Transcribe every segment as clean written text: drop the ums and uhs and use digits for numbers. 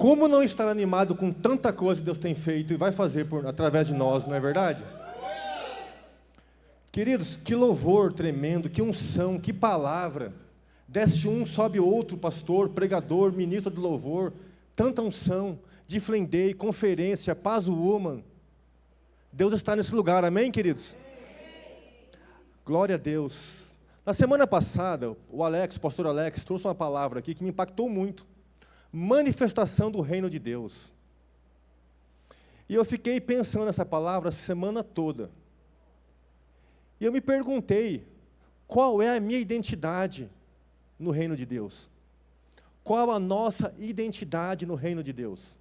Como não estar animado com tanta coisa que Deus tem feito e vai fazer através de nós, não é verdade? Queridos, que louvor tremendo, que unção, que palavra. Desce um, sobe outro, pastor, pregador, ministro de louvor, tanta unção, de Day, conferência, Paz Woman. Deus está nesse lugar, amém, queridos? Glória a Deus. Na semana passada, o pastor Alex, trouxe uma palavra aqui que me impactou muito. Manifestação do reino de Deus. E eu fiquei pensando nessa palavra a semana toda. E eu me perguntei, qual é a minha identidade no reino de Deus? Qual a nossa identidade no reino de Deus?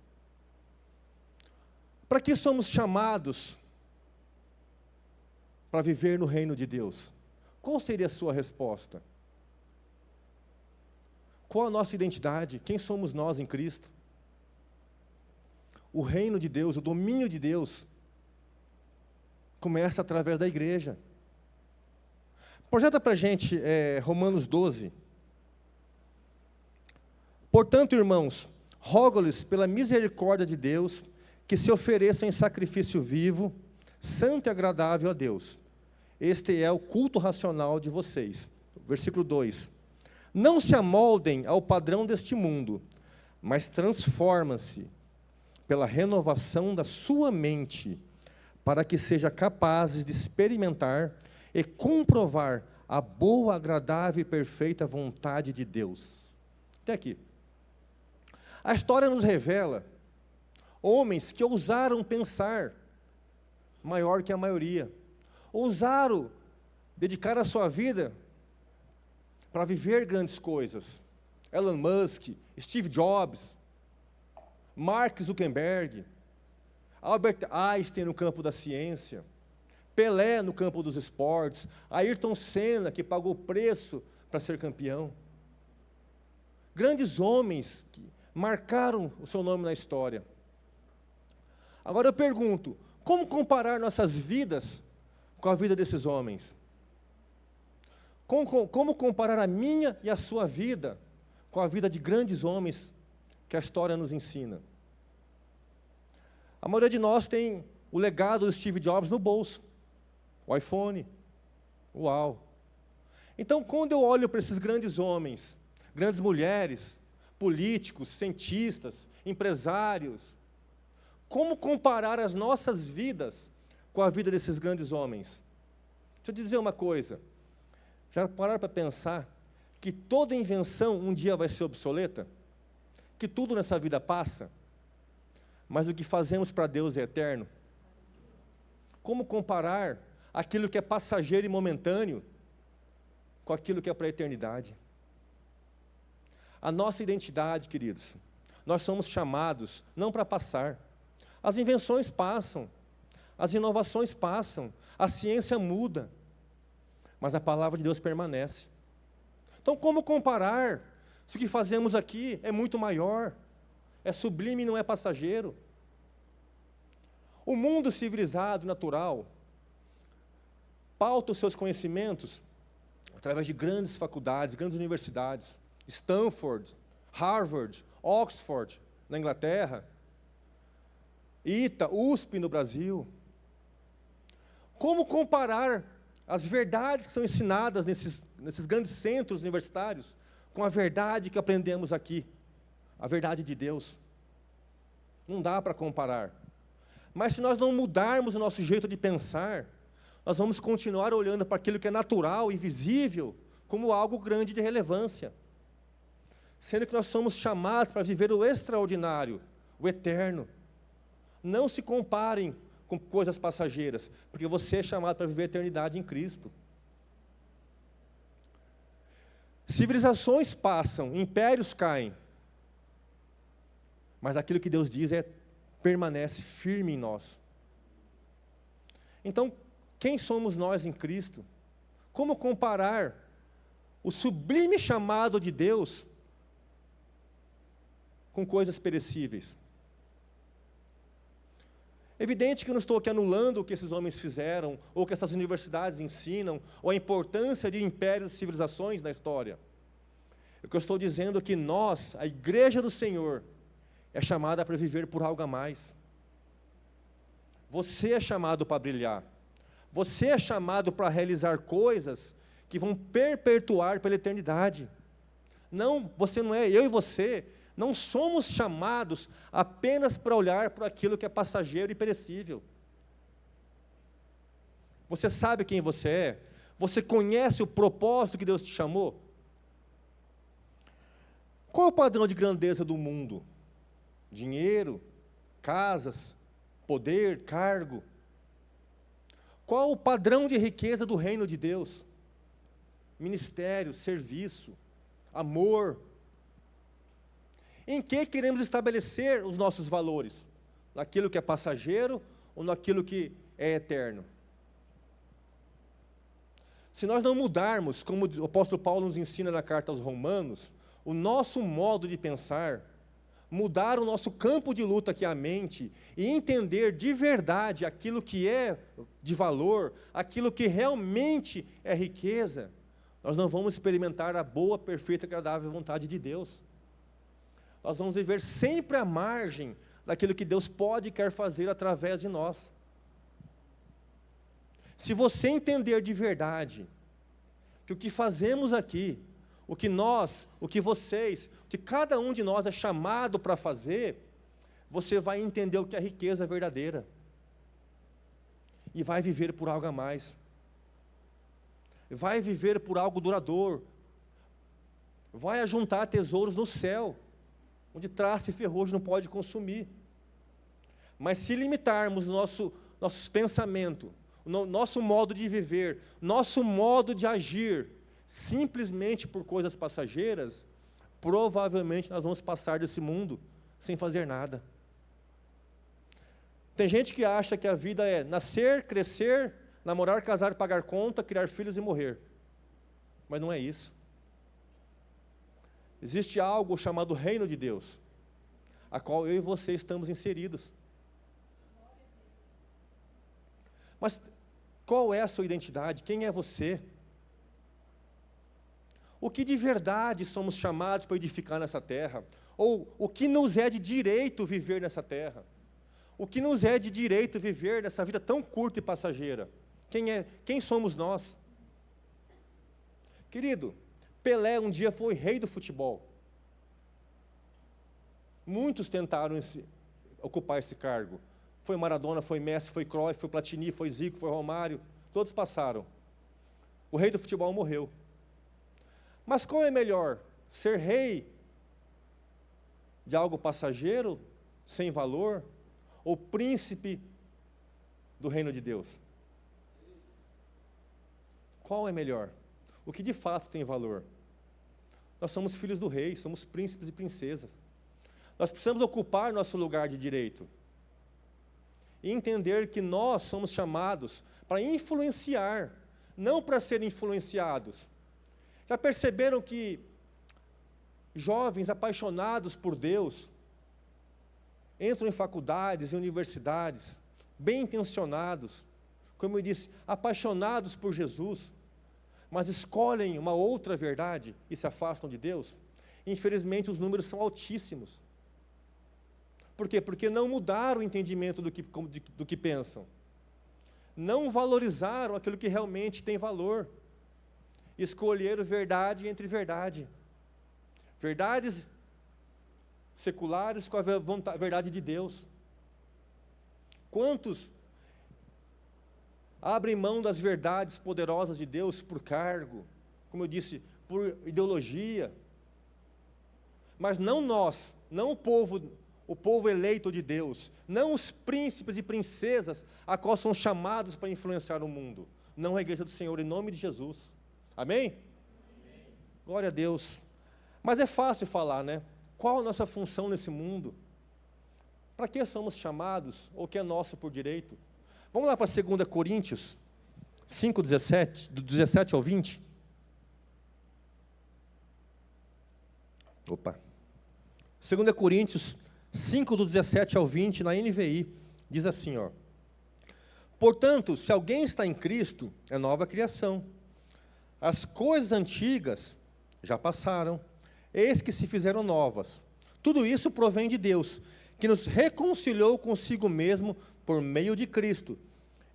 Para que somos chamados para viver no reino de Deus? Qual seria a sua resposta? Qual a nossa identidade? Quem somos nós em Cristo? O reino de Deus, o domínio de Deus, começa através da igreja. Projeta para a gente Romanos 12. Portanto, irmãos, rogo-lhes pela misericórdia de Deus, que se ofereçam em sacrifício vivo, santo e agradável a Deus. Este é o culto racional de vocês. Versículo 2. Não se amoldem ao padrão deste mundo, mas transformam-se pela renovação da sua mente, para que sejam capazes de experimentar e comprovar a boa, agradável e perfeita vontade de Deus. Até aqui. A história nos revela homens que ousaram pensar maior que a maioria, ousaram dedicar a sua vida para viver grandes coisas. Elon Musk, Steve Jobs, Mark Zuckerberg, Albert Einstein no campo da ciência, Pelé no campo dos esportes, Ayrton Senna, que pagou preço para ser campeão. Grandes homens que marcaram o seu nome na história. Agora eu pergunto, como comparar nossas vidas com a vida desses homens? Como comparar a minha e a sua vida com a vida de grandes homens que a história nos ensina? A maioria de nós tem o legado do Steve Jobs no bolso, o iPhone, uau. Então, quando eu olho para esses grandes homens, grandes mulheres, políticos, cientistas, empresários, como comparar as nossas vidas com a vida desses grandes homens? Deixa eu te dizer uma coisa. Já pararam para pensar que toda invenção um dia vai ser obsoleta? Que tudo nessa vida passa? Mas o que fazemos para Deus é eterno? Como comparar aquilo que é passageiro e momentâneo com aquilo que é para a eternidade? A nossa identidade, queridos, nós somos chamados não para passar. As invenções passam, as inovações passam, a ciência muda, mas a palavra de Deus permanece. Então, como comparar se o que fazemos aqui é muito maior, é sublime e não é passageiro? O mundo civilizado, natural, pauta os seus conhecimentos através de grandes faculdades, grandes universidades, Stanford, Harvard, Oxford, na Inglaterra, ITA, USP no Brasil. Como comparar as verdades que são ensinadas nesses grandes centros universitários com a verdade que aprendemos aqui, a verdade de Deus? Não dá para comparar. Mas se nós não mudarmos o nosso jeito de pensar, nós vamos continuar olhando para aquilo que é natural e visível como algo grande de relevância. Sendo que nós somos chamados para viver o extraordinário, o eterno. Não se comparem com coisas passageiras, porque você é chamado para viver a eternidade em Cristo. Civilizações passam, impérios caem, mas aquilo que Deus diz permanece firme em nós. Então, quem somos nós em Cristo? Como comparar o sublime chamado de Deus com coisas perecíveis? Evidente que eu não estou aqui anulando o que esses homens fizeram, ou que essas universidades ensinam, ou a importância de impérios e civilizações na história. O que eu estou dizendo é que nós, a igreja do Senhor, é chamada para viver por algo a mais. Você é chamado para brilhar. Você é chamado para realizar coisas que vão perpetuar pela eternidade. Não, você não é, eu e você, não somos chamados apenas para olhar para aquilo que é passageiro e perecível. Você sabe quem você é? Você conhece o propósito que Deus te chamou? Qual é o padrão de grandeza do mundo? Dinheiro, casas, poder, cargo. Qual o padrão de riqueza do reino de Deus? Ministério, serviço, amor. Em que queremos estabelecer os nossos valores? Naquilo que é passageiro ou naquilo que é eterno? Se nós não mudarmos, como o apóstolo Paulo nos ensina na carta aos Romanos, o nosso modo de pensar, mudar o nosso campo de luta, que é a mente, e entender de verdade aquilo que é de valor, aquilo que realmente é riqueza, nós não vamos experimentar a boa, perfeita e agradável vontade de Deus. Nós vamos viver sempre à margem daquilo que Deus pode e quer fazer através de nós. Se você entender de verdade que o que fazemos aqui, o que nós, o que vocês, o que cada um de nós é chamado para fazer, você vai entender o que é riqueza verdadeira. E vai viver por algo a mais. Vai viver por algo duradouro. Vai ajuntar tesouros no céu, onde traça e ferrugem não pode consumir. Mas se limitarmos nossos pensamentos, nosso modo de viver, nosso modo de agir, simplesmente por coisas passageiras, provavelmente nós vamos passar desse mundo sem fazer nada. Tem gente que acha que a vida é nascer, crescer, namorar, casar, pagar conta, criar filhos e morrer. Mas não é isso. Existe algo chamado reino de Deus, a qual eu e você estamos inseridos. Mas qual é a sua identidade? Quem é você? O que de verdade somos chamados para edificar nessa terra? Ou o que nos é de direito viver nessa terra? O que nos é de direito viver nessa vida tão curta e passageira? Quem somos nós? Querido, Pelé um dia foi rei do futebol. Muitos tentaram ocupar esse cargo. Foi Maradona, foi Messi, foi Cruyff, foi Platini, foi Zico, foi Romário. Todos passaram. O rei do futebol morreu. Mas qual é melhor? Ser rei de algo passageiro, sem valor, ou príncipe do reino de Deus? Qual é melhor? O que de fato tem valor? Nós somos filhos do rei, somos príncipes e princesas. Nós precisamos ocupar nosso lugar de direito. E entender que nós somos chamados para influenciar, não para ser influenciados. Já perceberam que jovens apaixonados por Deus entram em faculdades e universidades, bem intencionados, como eu disse, apaixonados por Jesus, mas escolhem uma outra verdade e se afastam de Deus? Infelizmente, os números são altíssimos. Por quê? Porque não mudaram o entendimento do que pensam. Não valorizaram aquilo que realmente tem valor. Escolheram verdade entre verdade. Verdades seculares com a verdade de Deus. Quantos abrem mão das verdades poderosas de Deus por cargo, como eu disse, por ideologia? Mas não nós, não o povo eleito de Deus, não os príncipes e princesas a qual são chamados para influenciar o mundo, não a igreja do Senhor, em nome de Jesus. Amém? Amém. Glória a Deus. Mas é fácil falar, né? Qual a nossa função nesse mundo? Para que somos chamados, ou que é nosso por direito? Vamos lá para 2 Coríntios 5:17, do 17 ao 20. Opa. 2 Coríntios 5, do 17 ao 20, na NVI, diz assim, ó: portanto, se alguém está em Cristo, é nova criação. As coisas antigas já passaram, eis que se fizeram novas. Tudo isso provém de Deus, que nos reconciliou consigo mesmo por meio de Cristo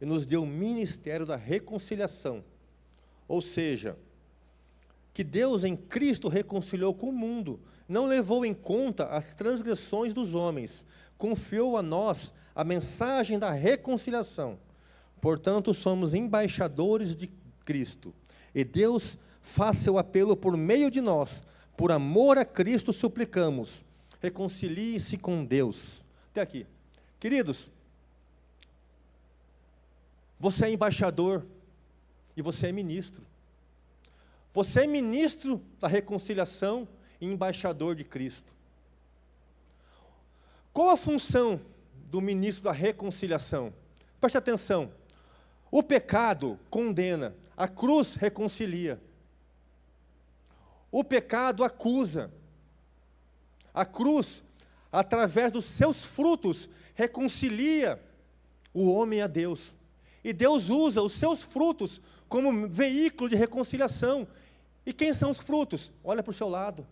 e nos deu o ministério da reconciliação. Ou seja, que Deus em Cristo reconciliou com o mundo, não levou em conta as transgressões dos homens, confiou a nós a mensagem da reconciliação. Portanto, somos embaixadores de Cristo, e Deus faz seu apelo por meio de nós. Por amor a Cristo suplicamos, reconcilie-se com Deus. Até aqui. Queridos, você é embaixador e você é ministro. Você é ministro da reconciliação e embaixador de Cristo. Qual a função do ministro da reconciliação? Preste atenção. O pecado condena, a cruz reconcilia. O pecado acusa. A cruz, através dos seus frutos, reconcilia o homem a Deus. E Deus usa os seus frutos como veículo de reconciliação. E quem são os frutos? Olha para o seu lado.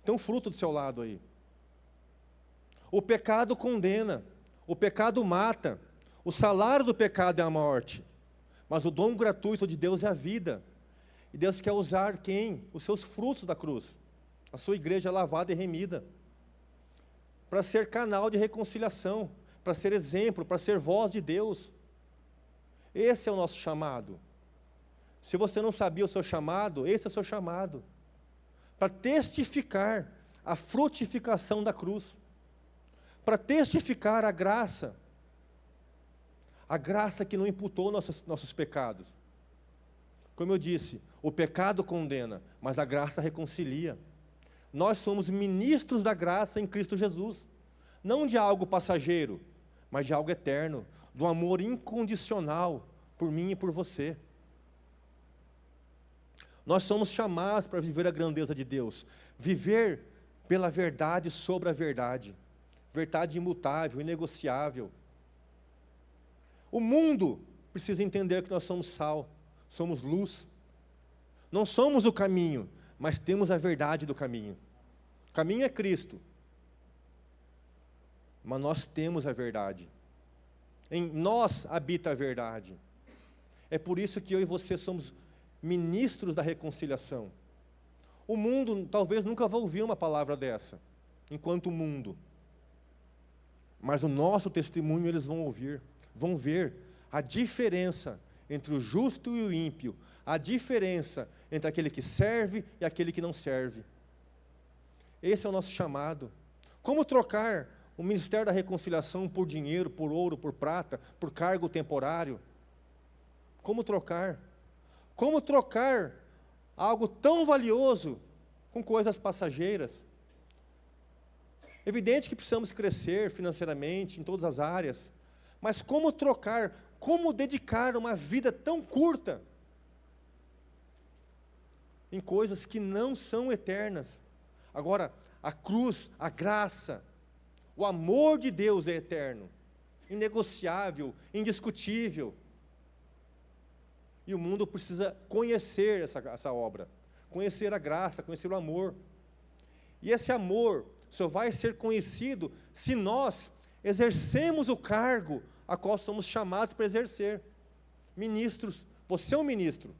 Tem um fruto do seu lado aí. O pecado condena, o pecado mata, o salário do pecado é a morte. Mas o dom gratuito de Deus é a vida. E Deus quer usar quem? Os seus frutos da cruz. A sua igreja lavada e remida. Para ser canal de reconciliação, para ser exemplo, para ser voz de Deus. Esse é o nosso chamado. Se você não sabia o seu chamado, esse é o seu chamado. Para testificar a frutificação da cruz. Para testificar a graça que não imputou nossos pecados. Como eu disse, o pecado condena, mas a graça reconcilia. Nós somos ministros da graça em Cristo Jesus, não de algo passageiro, mas de algo eterno, do amor incondicional por mim e por você. Nós somos chamados para viver a grandeza de Deus, viver pela verdade sobre a verdade, verdade imutável, inegociável. O mundo precisa entender que nós somos sal, somos luz. Não somos o caminho, mas temos a verdade do caminho. O caminho é Cristo. Mas nós temos a verdade. Em nós habita a verdade. É por isso que eu e você somos ministros da reconciliação. O mundo talvez nunca vá ouvir uma palavra dessa, enquanto mundo. Mas o nosso testemunho eles vão ouvir, vão ver a diferença entre o justo e o ímpio, a diferença entre aquele que serve e aquele que não serve. Esse é o nosso chamado. Como trocar o ministério da reconciliação por dinheiro, por ouro, por prata, por cargo temporário? Como trocar? Como trocar algo tão valioso com coisas passageiras? Evidente que precisamos crescer financeiramente em todas as áreas, mas como trocar, como dedicar uma vida tão curta em coisas que não são eternas? Agora, a cruz, a graça, o amor de Deus é eterno, inegociável, indiscutível. E o mundo precisa conhecer essa obra, conhecer a graça, conhecer o amor. E esse amor só vai ser conhecido se nós exercemos o cargo a qual somos chamados para exercer. Ministros, você é um ministro.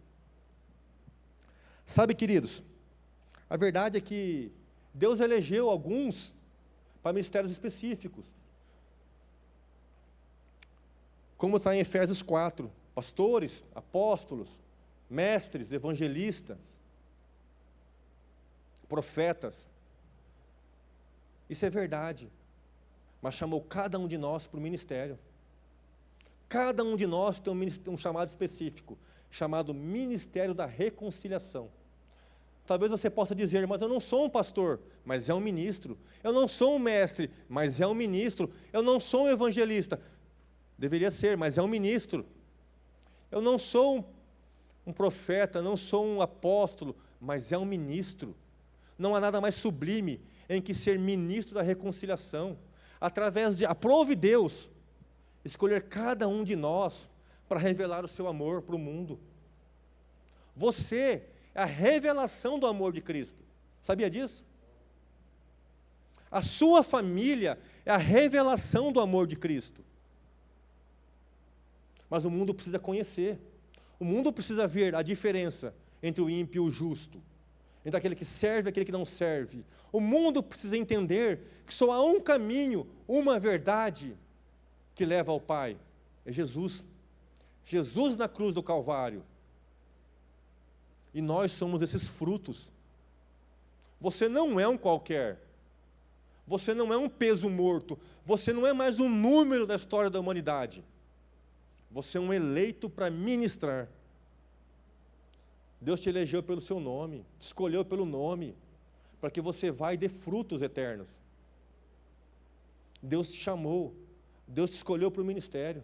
Sabe, queridos, a verdade é que Deus elegeu alguns para ministérios específicos. Como está em Efésios 4, pastores, apóstolos, mestres, evangelistas, profetas. Isso é verdade, mas chamou cada um de nós para o ministério. Cada um de nós tem um chamado específico, chamado Ministério da Reconciliação. Talvez você possa dizer, mas eu não sou um pastor, mas é um ministro. Eu não sou um mestre, mas é um ministro. Eu não sou um evangelista. Deveria ser, mas é um ministro. Eu não sou um profeta, não sou um apóstolo, mas é um ministro. Não há nada mais sublime em que ser ministro da reconciliação. Aprove Deus escolher cada um de nós para revelar o seu amor para o mundo. Você é a revelação do amor de Cristo. Sabia disso? A sua família é a revelação do amor de Cristo. Mas o mundo precisa conhecer. O mundo precisa ver a diferença entre o ímpio e o justo, entre aquele que serve e aquele que não serve. O mundo precisa entender que só há um caminho, uma verdade que leva ao Pai. É Jesus. Jesus na cruz do Calvário. E nós somos esses frutos. Você não é um qualquer. Você não é um peso morto. Você não é mais um número da história da humanidade. Você é um eleito para ministrar. Deus te elegeu pelo seu nome, te escolheu pelo nome, para que você vá e dê frutos eternos. Deus te chamou, Deus te escolheu para o ministério.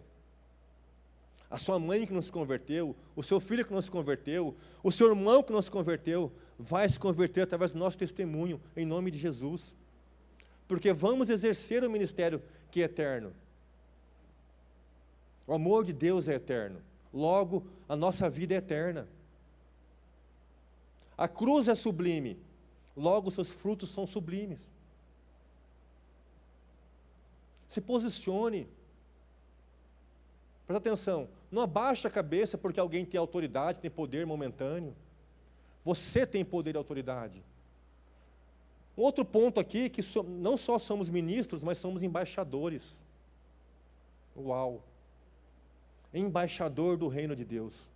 A sua mãe que não se converteu, o seu filho que não se converteu, o seu irmão que não se converteu, vai se converter através do nosso testemunho, em nome de Jesus. Porque vamos exercer o ministério que é eterno. O amor de Deus é eterno. Logo, a nossa vida é eterna. A cruz é sublime. Logo, seus frutos são sublimes. Se posicione. Presta atenção. Não abaixe a cabeça porque alguém tem autoridade, tem poder momentâneo. Você tem poder e autoridade. Um outro ponto aqui, que não só somos ministros, mas somos embaixadores. Uau! Embaixador do reino de Deus.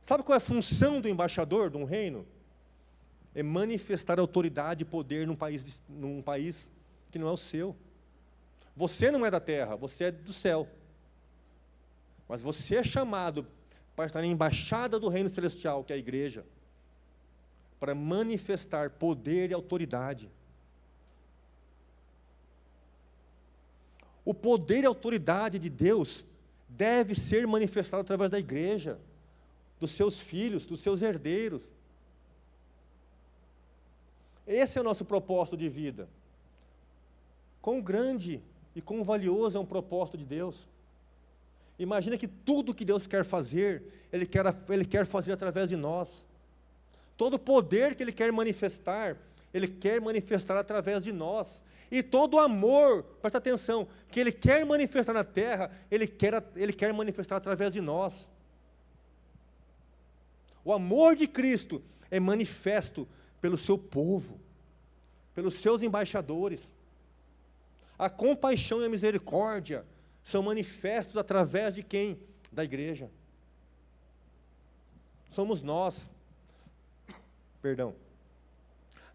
Sabe qual é a função do embaixador de um reino? É manifestar autoridade e poder num país que não é o seu. Você não é da terra, você é do céu. Mas você é chamado para estar na embaixada do reino celestial, que é a igreja, para manifestar poder e autoridade. O poder e autoridade de Deus deve ser manifestado através da igreja, dos seus filhos, dos seus herdeiros. Esse é o nosso propósito de vida. Quão grande e quão valioso é um propósito de Deus. Imagina que tudo que Deus quer fazer, Ele quer fazer através de nós. Todo o poder que Ele quer manifestar através de nós. E todo o amor, presta atenção, que Ele quer manifestar na terra, Ele quer manifestar através de nós. O amor de Cristo é manifesto pelo seu povo, pelos seus embaixadores. A compaixão e a misericórdia são manifestos através de quem? Da igreja. Somos nós. Perdão.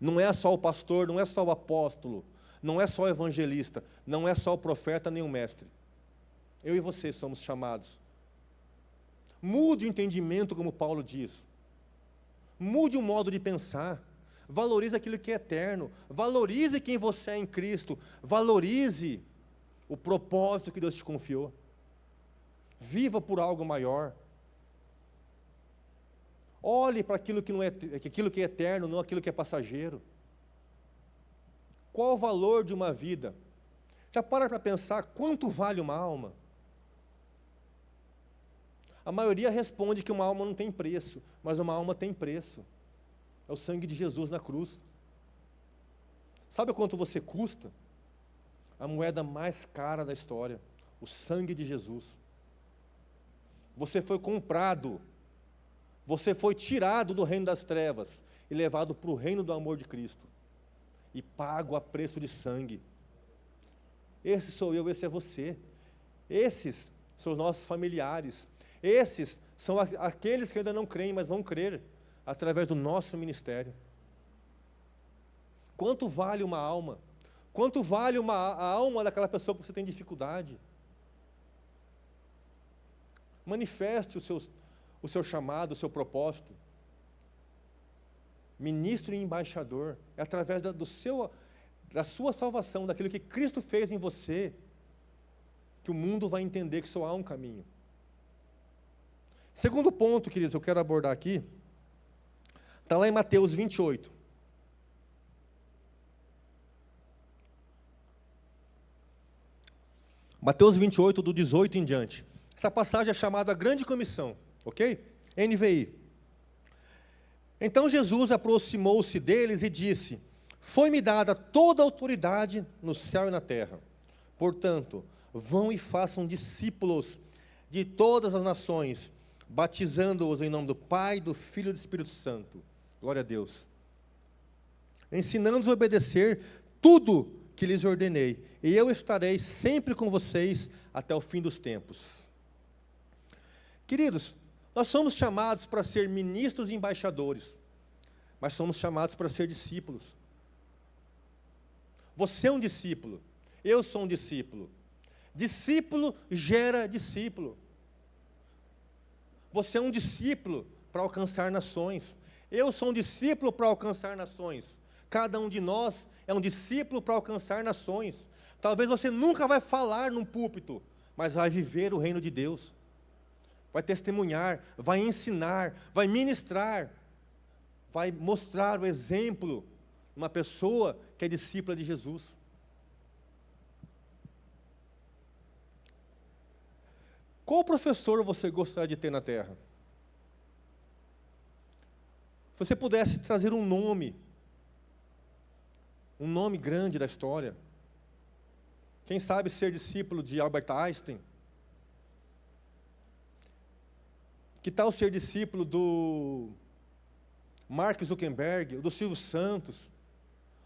Não é só o pastor, não é só o apóstolo, não é só o evangelista, não é só o profeta nem o mestre. Eu e você somos chamados. Mude o entendimento, como Paulo diz. Mude o modo de pensar. Valorize aquilo que é eterno. Valorize quem você é em Cristo. Valorize o propósito que Deus te confiou. Viva por algo maior. Olhe para aquilo que é eterno, não aquilo que é passageiro. Qual o valor de uma vida? Já para pensar quanto vale uma alma? A maioria responde que uma alma não tem preço, mas uma alma tem preço. É o sangue de Jesus na cruz. Sabe quanto você custa? A moeda mais cara da história, o sangue de Jesus. Você foi comprado, você foi tirado do reino das trevas e levado para o reino do amor de Cristo. E pago a preço de sangue. Esse sou eu, esse é você. Esses são os nossos familiares. Esses são aqueles que ainda não creem, mas vão crer através do nosso ministério. Quanto vale uma alma? Quanto vale a alma daquela pessoa que você tem dificuldade? Manifeste o seu chamado, o seu propósito. Ministro e embaixador. É através da sua salvação, daquilo que Cristo fez em você, que o mundo vai entender que só há um caminho. Segundo ponto, queridos, eu quero abordar aqui, está lá em Mateus 28. Mateus 28, do 18 em diante. Essa passagem é chamada Grande Comissão, ok? NVI. Então Jesus aproximou-se deles e disse: Foi-me dada toda a autoridade no céu e na terra. Portanto, vão e façam discípulos de todas as nações, batizando-os em nome do Pai, do Filho e do Espírito Santo. Glória a Deus. Ensinando-os a obedecer tudo que lhes ordenei, e eu estarei sempre com vocês até o fim dos tempos. Queridos, nós somos chamados para ser ministros e embaixadores, mas somos chamados para ser discípulos. Você é um discípulo, eu sou um discípulo. Discípulo gera discípulo. Você é um discípulo para alcançar nações. Eu sou um discípulo para alcançar nações. Cada um de nós é um discípulo para alcançar nações. Talvez você nunca vai falar num púlpito, mas vai viver o reino de Deus. Vai testemunhar, vai ensinar, vai ministrar, vai mostrar o exemplo de uma pessoa que é discípula de Jesus. Qual professor você gostaria de ter na Terra? Se você pudesse trazer um nome grande da história, quem sabe ser discípulo de Albert Einstein? Que tal ser discípulo do Mark Zuckerberg, do Silvio Santos?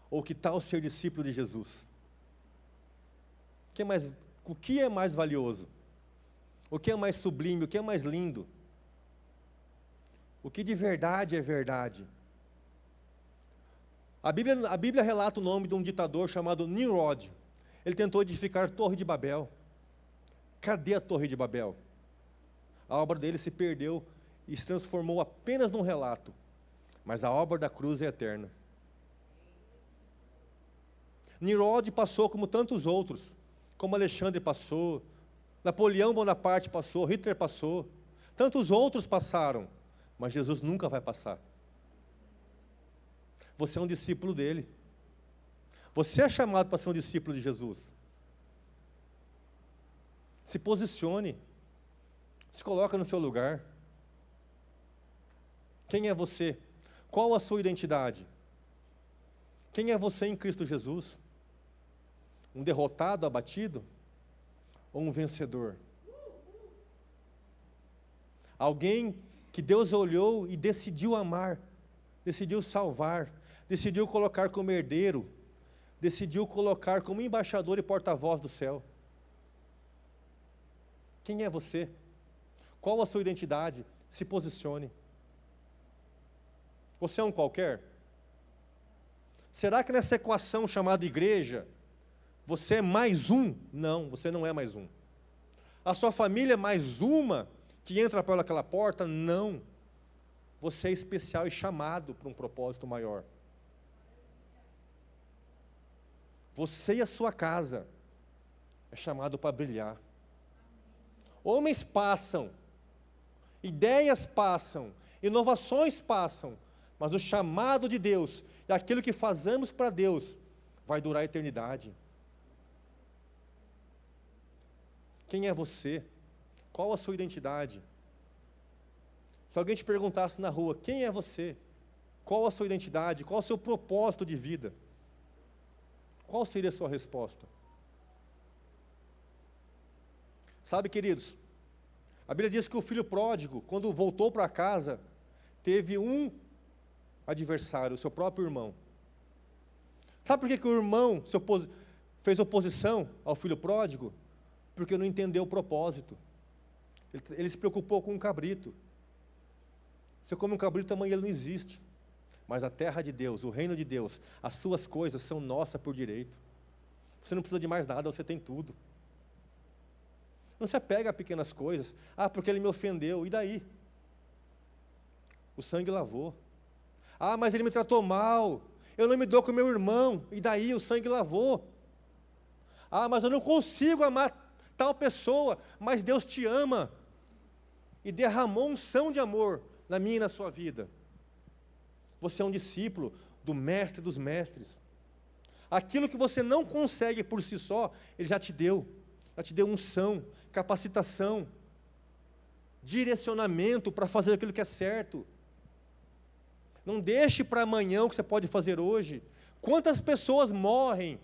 Ou que tal ser discípulo de Jesus? O que é mais valioso? O que é mais sublime? O que é mais lindo? O que de verdade é verdade? A Bíblia relata o nome de um ditador chamado Nimrod. Ele tentou edificar a Torre de Babel. Cadê a Torre de Babel? A obra dele se perdeu e se transformou apenas num relato. Mas a obra da cruz é eterna. Nimrod passou como tantos outros, como Alexandre passou, Napoleão Bonaparte passou, Hitler passou, tantos outros passaram, mas Jesus nunca vai passar. Você é um discípulo dele. Você é chamado para ser um discípulo de Jesus. Se posicione, se coloca no seu lugar. Quem é você? Qual a sua identidade? Quem é você em Cristo Jesus? Um derrotado, abatido? Ou um vencedor? Alguém que Deus olhou e decidiu amar, decidiu salvar, decidiu colocar como herdeiro, decidiu colocar como embaixador e porta-voz do céu. Quem é você? Qual a sua identidade? Se posicione. Você é um qualquer? Será que nessa equação chamada igreja, você é mais um? Não, você não é mais um. A sua família é mais uma que entra pelaquela porta? Não. Você é especial e chamado para um propósito maior. Você e a sua casa é chamado para brilhar. Homens passam, ideias passam, inovações passam, mas o chamado de Deus e aquilo que fazemos para Deus vai durar a eternidade. Quem é você? Qual a sua identidade? Se alguém te perguntasse na rua, quem é você? Qual a sua identidade? Qual o seu propósito de vida? Qual seria a sua resposta? Sabe, queridos, a Bíblia diz que o filho pródigo, quando voltou para casa, teve um adversário, o seu próprio irmão. Sabe por que o irmão fez oposição ao filho pródigo? Porque não entendeu o propósito. Ele se preocupou com um cabrito. Você come um cabrito, amanhã ele não existe. Mas a terra de Deus, o reino de Deus, as suas coisas são nossas por direito. Você não precisa de mais nada, você tem tudo. Não se apega a pequenas coisas. Ah, porque ele me ofendeu, e daí? O sangue lavou. Ah, mas ele me tratou mal, eu não me dou com meu irmão, e daí? O sangue lavou. Ah, mas eu não consigo amar tal pessoa, mas Deus te ama, e derramou unção de amor na minha e na sua vida. Você é um discípulo do mestre dos mestres. Aquilo que você não consegue por si só, Ele já te deu unção, capacitação, direcionamento para fazer aquilo que é certo. Não deixe para amanhã o que você pode fazer hoje. Quantas pessoas morrem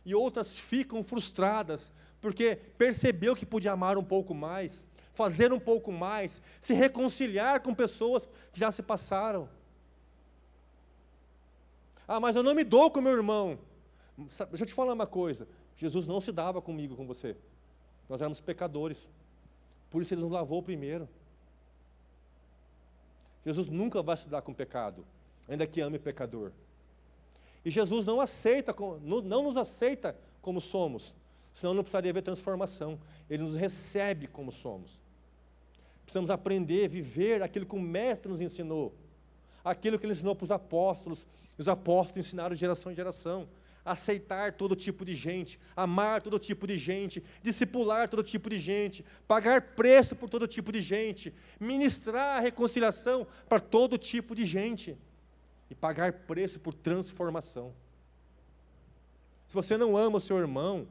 e outras ficam frustradas porque percebeu que podia amar um pouco mais, fazer um pouco mais, se reconciliar com pessoas que já se passaram. Ah, mas eu não me dou com meu irmão. Deixa eu te falar uma coisa. Jesus não se dava comigo, com você. Nós éramos pecadores. Por isso Ele nos lavou primeiro. Jesus nunca vai se dar com o pecado, ainda que ame o pecador. E Jesus não nos aceita como somos, senão não precisaria haver transformação. Ele nos recebe como somos. Precisamos aprender, viver aquilo que o Mestre nos ensinou, aquilo que Ele ensinou para os apóstolos, e os apóstolos ensinaram de geração em geração. Aceitar todo tipo de gente, amar todo tipo de gente, discipular todo tipo de gente, pagar preço por todo tipo de gente, ministrar a reconciliação para todo tipo de gente, e pagar preço por transformação. Se você não ama o seu irmão,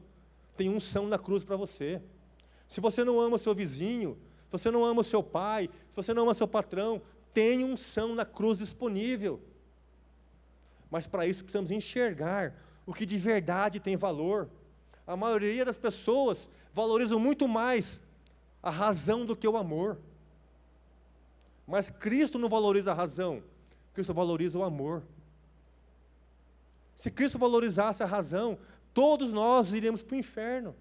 tem unção na cruz para você. Se você não ama o seu vizinho, se você não ama o seu pai, se você não ama o seu patrão, tem unção na cruz disponível. Mas para isso precisamos enxergar o que de verdade tem valor. A maioria das pessoas valorizam muito mais a razão do que o amor. Mas Cristo não valoriza a razão, Cristo valoriza o amor. Se Cristo valorizasse a razão, todos nós iríamos para o inferno.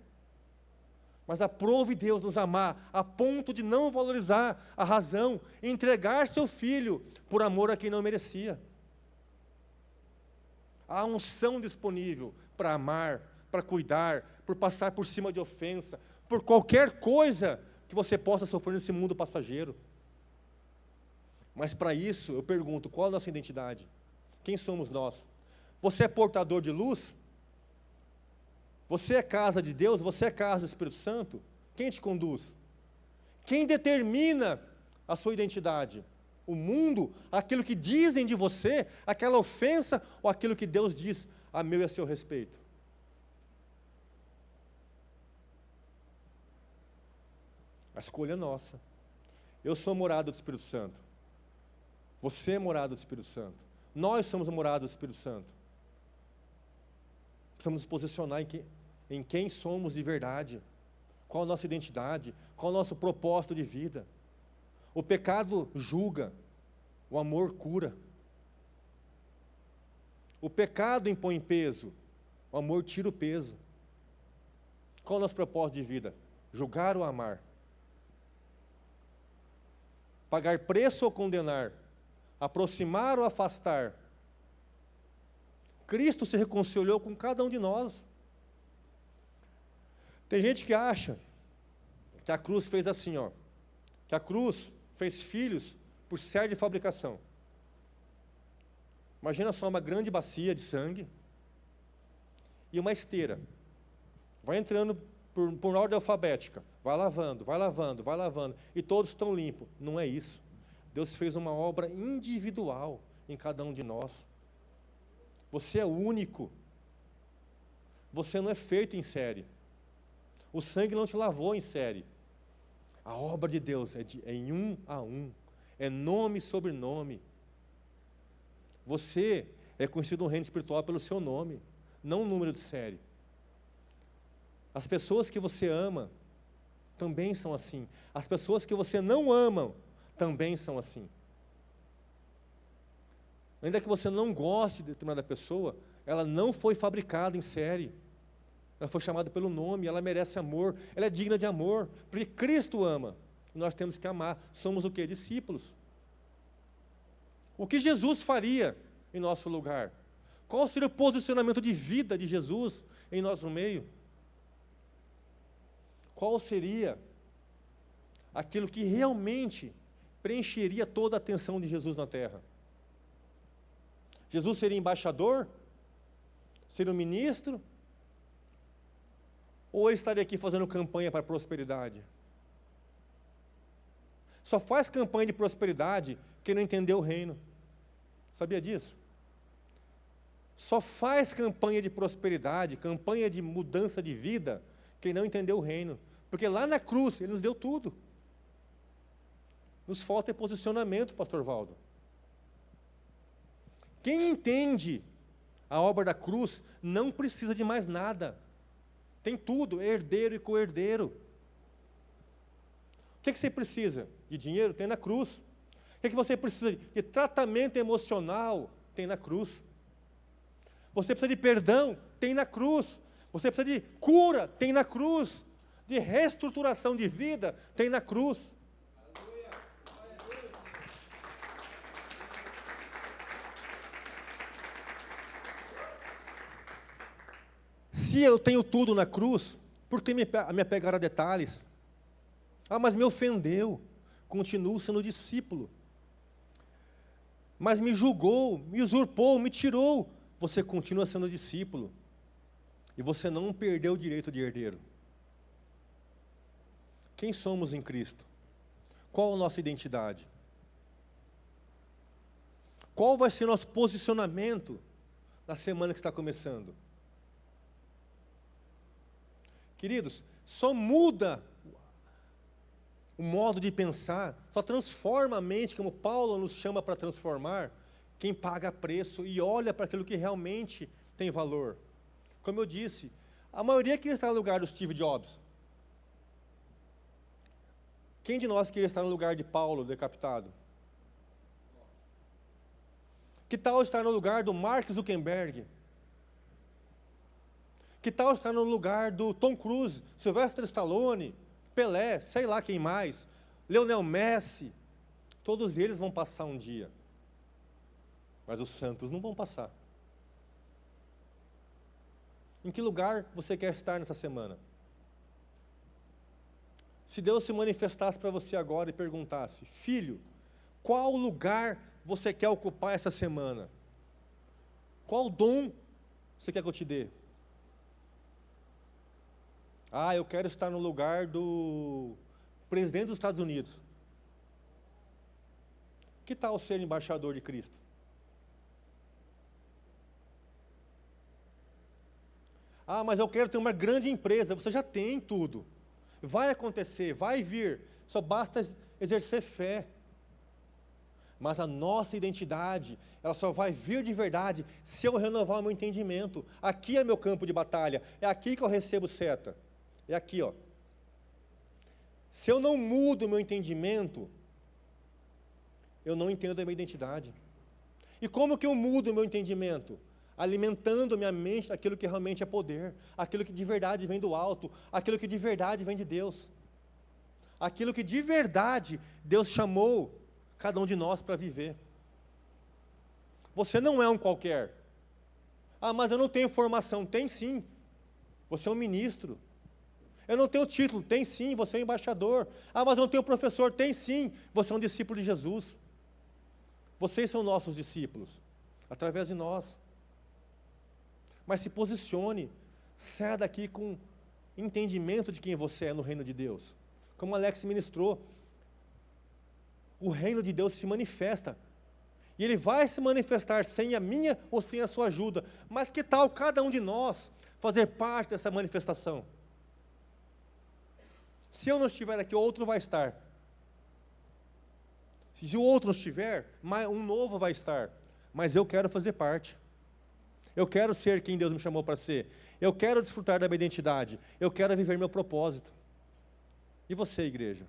Mas aprove Deus nos amar a ponto de não valorizar a razão e entregar seu Filho por amor a quem não merecia. Há unção disponível para amar, para cuidar, por passar por cima de ofensa, por qualquer coisa que você possa sofrer nesse mundo passageiro. Mas para isso, eu pergunto, qual a nossa identidade? Quem somos nós? Você é portador de luz? Você é casa de Deus? Você é casa do Espírito Santo? Quem te conduz? Quem determina a sua identidade? O mundo, aquilo que dizem de você, aquela ofensa, ou aquilo que Deus diz a meu e a seu respeito? A escolha é nossa. Eu sou morada do Espírito Santo. Você é morada do Espírito Santo. Nós somos a morada do Espírito Santo. Precisamos nos posicionar em quem somos de verdade. Qual a nossa identidade, qual o nosso propósito de vida. O pecado julga, o amor cura. O pecado impõe peso, o amor tira o peso. Qual o nosso propósito de vida? Julgar ou amar? Pagar preço ou condenar? Aproximar ou afastar? Cristo se reconciliou com cada um de nós. Tem gente que acha que a cruz fez assim, ó, que a cruz fez filhos por série de fabricação. Imagina só uma grande bacia de sangue e uma esteira. Vai entrando por ordem alfabética, vai lavando, vai lavando, vai lavando, e todos estão limpos. Não é isso. Deus fez uma obra individual em cada um de nós. Você é único. Você não é feito em série. O sangue não te lavou em série. A obra de Deus é em um a um. É nome sobre nome. Você é conhecido no reino espiritual pelo seu nome, não o número de série. As pessoas que você ama também são assim. As pessoas que você não ama também são assim. Ainda que você não goste de determinada pessoa, ela não foi fabricada em série. Ela foi chamada pelo nome, ela merece amor, ela é digna de amor, porque Cristo ama. E nós temos que amar. Somos o quê? Discípulos. O que Jesus faria em nosso lugar? Qual seria o posicionamento de vida de Jesus em nosso meio? Qual seria aquilo que realmente preencheria toda a atenção de Jesus na terra? Jesus seria embaixador? Seria um ministro? Ou ele estaria aqui fazendo campanha para a prosperidade? Só faz campanha de prosperidade quem não entendeu o reino. Sabia disso? Só faz campanha de prosperidade, campanha de mudança de vida, quem não entendeu o reino. Porque lá na cruz, Ele nos deu tudo. Nos falta posicionamento, pastor Valdo. Quem entende A obra da cruz não precisa de mais nada. Tem tudo, herdeiro e co-herdeiro. O que você precisa? De dinheiro? Tem na cruz. O que você precisa? De tratamento emocional? Tem na cruz. Você precisa de perdão? Tem na cruz. Você precisa de cura? Tem na cruz. De reestruturação de vida? Tem na cruz. Se eu tenho tudo na cruz, por que me apegar a detalhes? Ah, mas me ofendeu. Continuo sendo discípulo. Mas me julgou, me usurpou, me tirou. Você continua sendo discípulo. E você não perdeu o direito de herdeiro. Quem somos em Cristo? Qual a nossa identidade? Qual vai ser o nosso posicionamento na semana que está começando? Queridos, só muda o modo de pensar, só transforma a mente, como Paulo nos chama para transformar, quem paga preço e olha para aquilo que realmente tem valor. Como eu disse, a maioria queria estar no lugar do Steve Jobs. Quem de nós queria estar no lugar de Paulo decapitado? Que tal estar no lugar do Mark Zuckerberg? Que tal estar no lugar do Tom Cruise, Sylvester Stallone, Pelé, sei lá quem mais, Lionel Messi? Todos eles vão passar um dia. Mas os santos não vão passar. Em que lugar você quer estar nessa semana? Se Deus se manifestasse para você agora e perguntasse: filho, qual lugar você quer ocupar essa semana? Qual dom você quer que eu te dê? Ah, eu quero estar no lugar do presidente dos Estados Unidos. Que tal ser embaixador de Cristo? Ah, mas eu quero ter uma grande empresa. Você já tem tudo. Vai acontecer, vai vir. Só basta exercer fé. Mas a nossa identidade, ela só vai vir de verdade se eu renovar o meu entendimento. Aqui é meu campo de batalha. É aqui que eu recebo seta. É aqui, ó. Se eu não mudo o meu entendimento, eu não entendo a minha identidade. E como que eu mudo o meu entendimento? Alimentando minha mente daquilo que realmente é poder, aquilo que de verdade vem do alto, aquilo que de verdade vem de Deus. Aquilo que de verdade Deus chamou cada um de nós para viver. Você não é um qualquer. Ah, mas eu não tenho formação. Tem sim. Você é um ministro. Eu não tenho título. Tem sim, você é um embaixador. Ah, mas eu não tenho professor. Tem sim, você é um discípulo de Jesus. Vocês são nossos discípulos, através de nós. Mas se posicione, saia daqui com entendimento de quem você é no reino de Deus. Como Alex ministrou, o reino de Deus se manifesta. E ele vai se manifestar sem a minha ou sem a sua ajuda. Mas que tal cada um de nós fazer parte dessa manifestação? Se eu não estiver aqui, outro vai estar. Se o outro não estiver, um novo vai estar. Mas eu quero fazer parte. Eu quero ser quem Deus me chamou para ser. Eu quero desfrutar da minha identidade. Eu quero viver meu propósito. E você, igreja?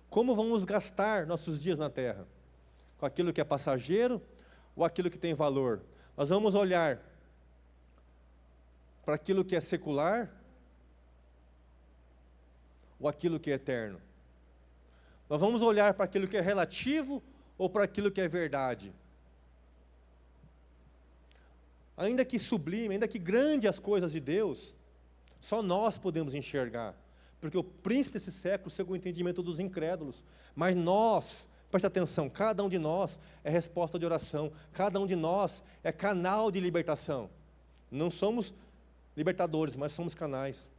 Como vamos gastar nossos dias na terra? Com aquilo que é passageiro ou aquilo que tem valor? Nós vamos olhar para aquilo que é secular ou aquilo que é eterno? Nós vamos olhar para aquilo que é relativo ou para aquilo que é verdade? Ainda que sublime, ainda que grande as coisas de Deus, só nós podemos enxergar. Porque o príncipe desse século cegou o entendimento dos incrédulos. Mas nós, preste atenção, cada um de nós é resposta de oração. Cada um de nós é canal de libertação. Não somos libertadores, mas somos canais.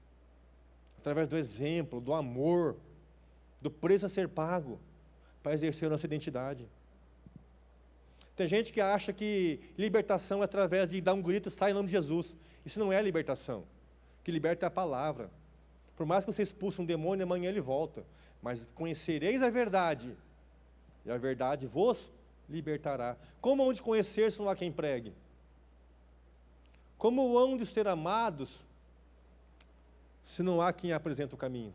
Através do exemplo, do amor, do preço a ser pago, para exercer a nossa identidade. Tem gente que acha que libertação é através de dar um grito e sair em nome de Jesus. Isso não é libertação. O que liberta é a palavra. Por mais que você expulse um demônio, amanhã ele volta. Mas conhecereis a verdade, e a verdade vos libertará. Como hão de conhecer se não há quem pregue? Como hão de ser amados se não há quem apresente o caminho?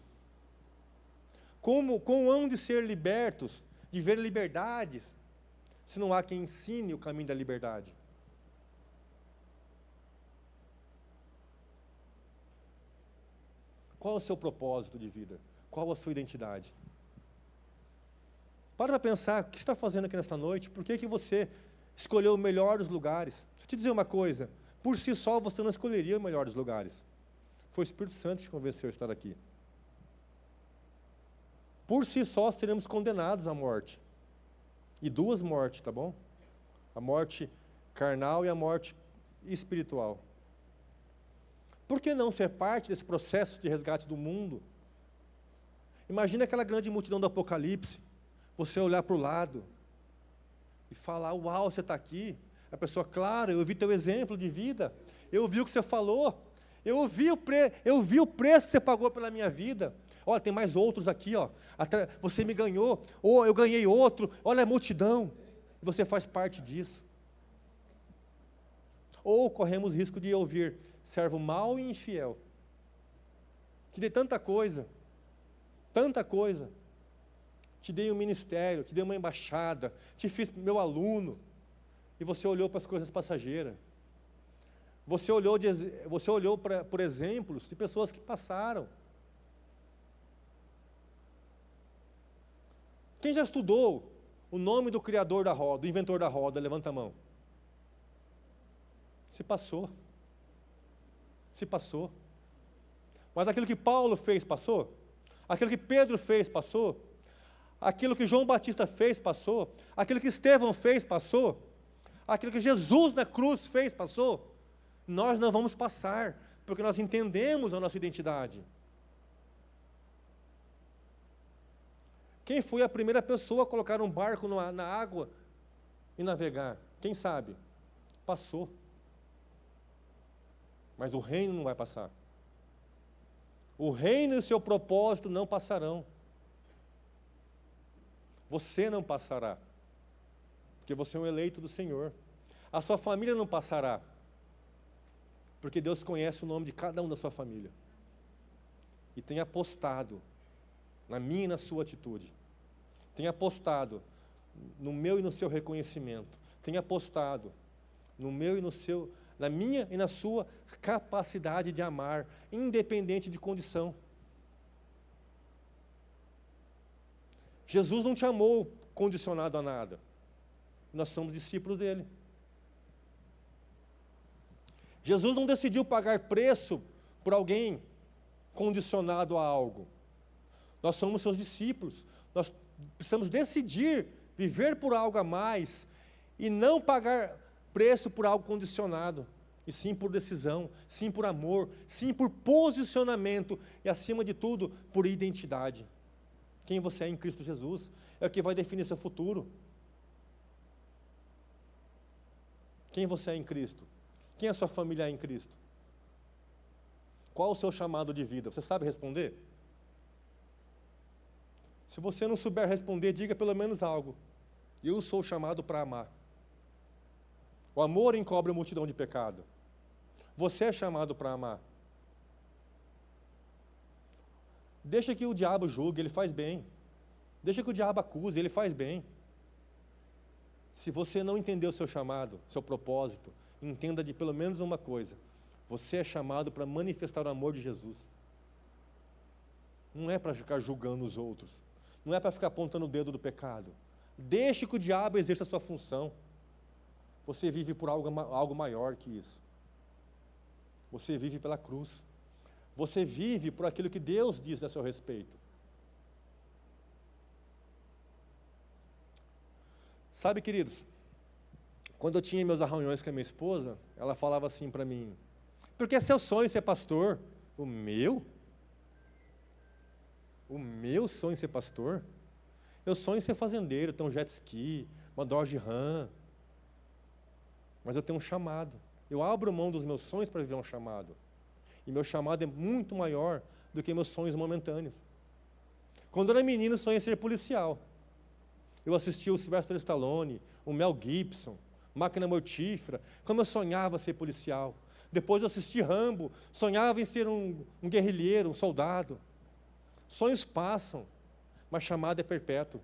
Como hão de ser libertos, de ver liberdades, se não há quem ensine o caminho da liberdade? Qual é o seu propósito de vida? Qual a sua identidade? Para pensar, o que você está fazendo aqui nesta noite? Por que você escolheu o melhor dos lugares? Deixa eu te dizer uma coisa, por si só você não escolheria o melhor dos lugares. Foi o Espírito Santo que te convenceu a estar aqui. Por si só seremos condenados à morte. E duas mortes, tá bom? A morte carnal e a morte espiritual. Por que não ser parte desse processo de resgate do mundo? Imagina aquela grande multidão do Apocalipse, você olhar para o lado e falar, uau, você está aqui. A pessoa, claro, eu vi teu exemplo de vida, eu vi o que você falou, eu vi o preço que você pagou pela minha vida. Olha, tem mais outros aqui, ó. Você me ganhou, ou eu ganhei outro, olha a multidão, e você faz parte disso. Ou corremos risco de ouvir, servo mau e infiel. Te dei tanta coisa, te dei um ministério, te dei uma embaixada, te fiz meu aluno, e você olhou para as coisas passageiras. Você olhou por exemplos de pessoas que passaram. Quem já estudou o nome do criador da roda, do inventor da roda? Levanta a mão. Se passou. Mas aquilo que Paulo fez, passou? Aquilo que Pedro fez, passou? Aquilo que João Batista fez, passou? Aquilo que Estevão fez, passou? Aquilo que Jesus na cruz fez, passou? Nós não vamos passar, porque nós entendemos a nossa identidade. Quem foi a primeira pessoa a colocar um barco na água e navegar? Quem sabe? Passou. Mas o reino não vai passar. O reino e o seu propósito não passarão. Você não passará, porque você é um eleito do Senhor. A sua família não passará, porque Deus conhece o nome de cada um da sua família. E tem apostado na minha e na sua atitude. Tem apostado no meu e no seu reconhecimento. Tem apostado no meu e no seu, na minha e na sua capacidade de amar, independente de condição. Jesus não te amou condicionado a nada. Nós somos discípulos dele. Jesus não decidiu pagar preço por alguém condicionado a algo. Nós somos seus discípulos. Nós precisamos decidir viver por algo a mais e não pagar preço por algo condicionado, e sim por decisão, sim por amor, sim por posicionamento e, acima de tudo, por identidade. Quem você é em Cristo Jesus é o que vai definir seu futuro. Quem você é em Cristo? Quem a sua família é em Cristo? Qual o seu chamado de vida? Você sabe responder? Se você não souber responder, diga pelo menos algo. Eu sou chamado para amar. O amor encobre a multidão de pecado. Você é chamado para amar. Deixa que o diabo julgue, ele faz bem. Deixa que o diabo acuse, ele faz bem. Se você não entender o seu chamado, seu propósito, entenda de pelo menos uma coisa. Você é chamado para manifestar o amor de Jesus. Não é para ficar julgando os outros. Não é para ficar apontando o dedo do pecado. Deixe que o diabo exerça a sua função. Você vive por algo maior que isso. Você vive pela cruz. Você vive por aquilo que Deus diz a seu respeito. Sabe, queridos, quando eu tinha meus arranhões com a minha esposa, ela falava assim para mim, porque é seu sonho ser pastor. O meu? O meu sonho ser pastor? Eu sonho em ser fazendeiro, ter um jet ski, uma Dodge Ram. Mas eu tenho um chamado. Eu abro mão dos meus sonhos para viver um chamado. E meu chamado é muito maior do que meus sonhos momentâneos. Quando eu era menino, eu sonhei em ser policial. Eu assisti o Sylvester Stallone, o Mel Gibson, Máquina Mortífera, como eu sonhava ser policial. Depois eu assisti Rambo, sonhava em ser um guerrilheiro, um soldado. Sonhos passam, mas chamado é perpétuo.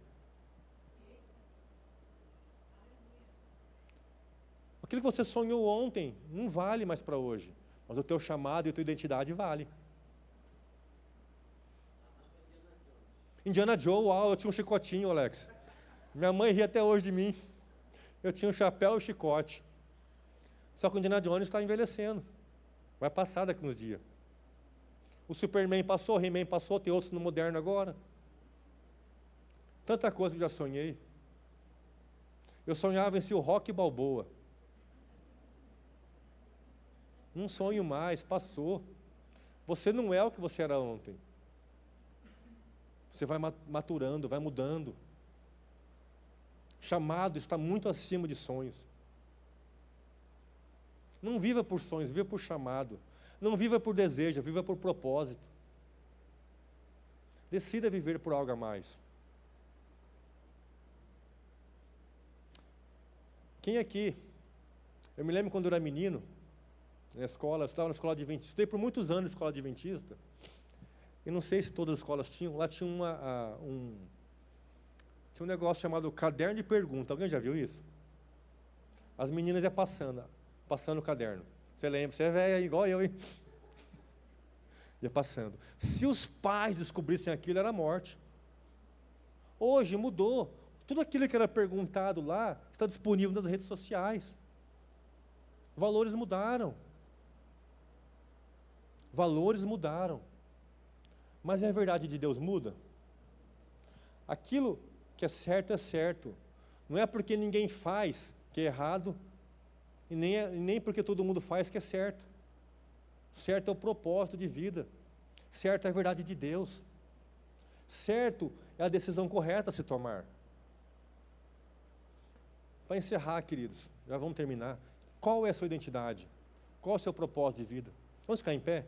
Aquilo que você sonhou ontem não vale mais para hoje, mas o teu chamado e a tua identidade vale. Indiana Jones, uau, eu tinha um chicotinho, Alex. Minha mãe ria até hoje de mim. Eu tinha um chapéu e um chicote. Só que o Indiana Jones está envelhecendo. Vai passar daqui uns dias. O Superman passou, o He-Man passou, tem outros no moderno agora. Tanta coisa que eu já sonhei. Eu sonhava em ser o Rocky Balboa. Não sonho mais, passou. Você não é o que você era ontem. Você vai maturando, vai mudando. Chamado está muito acima de sonhos. Não viva por sonhos, viva por chamado. Não viva por desejo, viva por propósito. Decida viver por algo a mais. Quem aqui? Eu me lembro quando eu era menino, na escola, eu estava na escola adventista, estudei por muitos anos na escola adventista. Eu não sei se todas as escolas tinham, lá tinha tinha um negócio chamado caderno de pergunta. Alguém já viu isso? As meninas iam passando o caderno. Você lembra? Você é velha igual eu, hein? Ia passando. Se os pais descobrissem aquilo, era morte. Hoje mudou. Tudo aquilo que era perguntado lá está disponível nas redes sociais. Valores mudaram. Valores mudaram. Mas a verdade de Deus muda? Aquilo que é certo. Não é porque ninguém faz que é errado, e nem porque todo mundo faz que é certo. Certo é o propósito de vida. Certo é a verdade de Deus. Certo é a decisão correta a se tomar. Para encerrar, queridos, já vamos terminar. Qual é a sua identidade? Qual é o seu propósito de vida? Vamos ficar em pé?